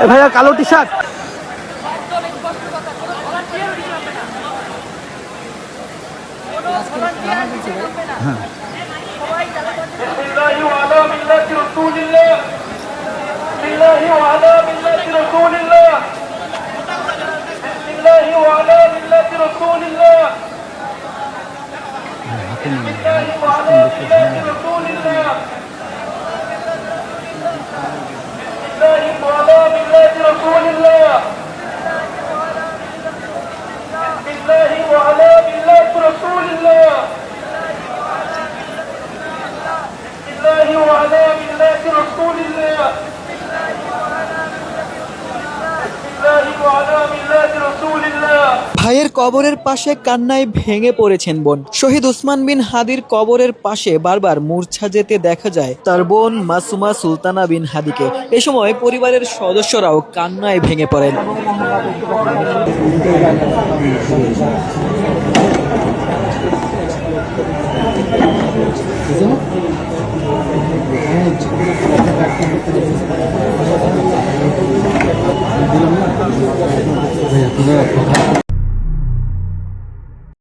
ভাইয়া কালো T shirt. ভাইয়ের কবরের পাশে কান্নায় ভেঙে পড়েছেন বোন। শহীদ ওসমান বিন হাদির কবরের পাশে বারবার মূর্ছা যেতে দেখা যায় তার বোন মাসুমা সুলতানা বিন হাদিকে। এ সময় পরিবারের সদস্যরাও কান্নায় ভেঙে পড়েন।